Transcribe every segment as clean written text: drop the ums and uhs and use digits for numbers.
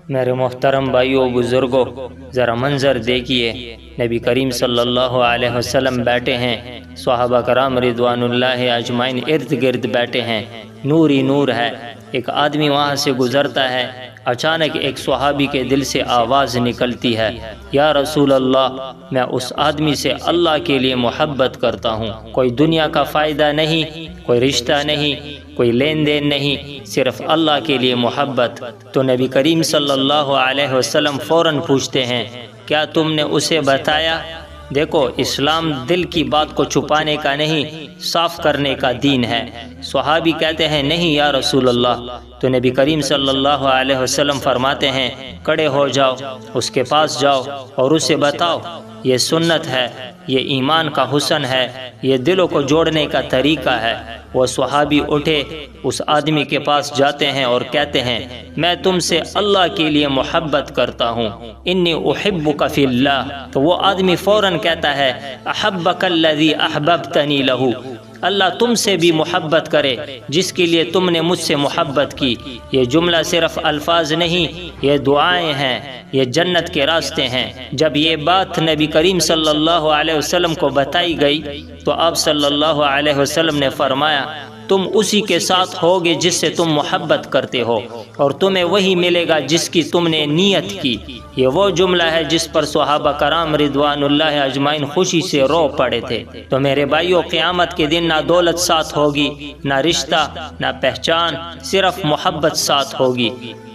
میرے محترم بھائیوں بزرگوں، ذرا منظر دیکھیے، نبی کریم صلی اللہ علیہ وسلم بیٹھے ہیں، صحابہ کرام رضوان اللہ اجمعین ارد گرد بیٹھے ہیں، نور ہی نور ہے۔ ایک آدمی وہاں سے گزرتا ہے، اچانک ایک صحابی کے دل سے آواز نکلتی ہے، یا رسول اللہ، میں اس آدمی سے اللہ کے لیے محبت کرتا ہوں، کوئی دنیا کا فائدہ نہیں، کوئی رشتہ نہیں، کوئی لین دین نہیں، صرف اللہ کے لیے محبت۔ تو نبی کریم صلی اللہ علیہ وسلم فوراً پوچھتے ہیں، کیا تم نے اسے بتایا؟ دیکھو، اسلام دل کی بات کو چھپانے کا نہیں، صاف کرنے کا دین ہے۔ صحابی کہتے ہیں، نہیں یا رسول اللہ۔ تو نبی کریم صلی اللہ علیہ وسلم فرماتے ہیں، کھڑے ہو جاؤ، اس کے پاس جاؤ اور اسے بتاؤ، یہ سنت ہے، یہ ایمان کا حسن ہے، یہ دلوں کو جوڑنے کا طریقہ ہے۔ وہ صحابی اٹھے، اس آدمی کے پاس جاتے ہیں اور کہتے ہیں، میں تم سے اللہ کے لیے محبت کرتا ہوں، انی احبک فی اللہ۔ تو وہ آدمی فوراً کہتا ہے، احبک الذی احببتنی لہ، اللہ تم سے بھی محبت کرے جس کے لیے تم نے مجھ سے محبت کی۔ یہ جملہ صرف الفاظ نہیں، یہ دعائیں ہیں، یہ جنت کے راستے ہیں۔ جب یہ بات نبی کریم صلی اللہ علیہ وسلم کو بتائی گئی تو آپ صلی اللہ علیہ وسلم نے فرمایا، تم اسی کے ساتھ ہوگے جس سے تم محبت کرتے ہو، اور تمہیں وہی ملے گا جس کی تم نے نیت کی۔ یہ وہ جملہ ہے جس پر صحابہ کرام رضوان اللہ اجمعین خوشی سے رو پڑے تھے۔ تو میرے بھائیوں، قیامت کے دن نہ دولت ساتھ ہوگی، نہ رشتہ، نہ پہچان، صرف محبت ساتھ ہوگی۔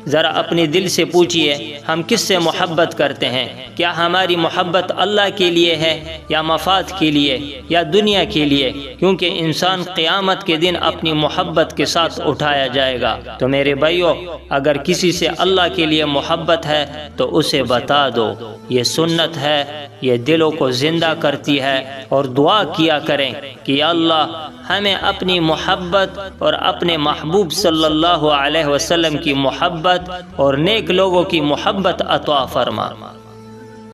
ذرا اپنے دل سے پوچھئے، ہم کس سے محبت کرتے ہیں؟ کیا ہماری محبت اللہ کے لیے ہے، یا مفاد کے لیے، یا دنیا کے لیے؟ کیونکہ انسان قیامت کے دن اپنی محبت کے ساتھ اٹھایا جائے گا۔ تو میرے بھائیوں، اگر کسی سے اللہ کے لیے محبت ہے تو اسے بتا دو، یہ سنت ہے، یہ دلوں کو زندہ کرتی ہے، اور دعا کیا کریں کہ یا اللہ، ہمیں اپنی محبت اور اپنے محبوب صلی اللہ علیہ وسلم کی محبت اور نیک لوگوں کی محبت عطا فرما۔